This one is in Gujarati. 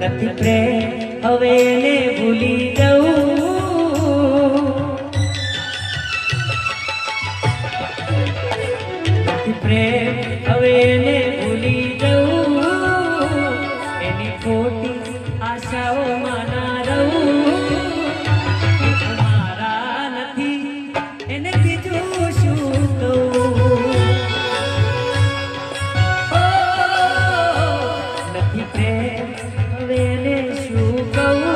નથી પ્રેમ હવે એને ભૂલી જવું નથી પ્રેમ હવે એને ભૂલી જવું એની ખોટી આશાઓમાં ના રહું મારા નથી એને બીજું શું કહું નથી પ્રેમ હવે એને શું કહું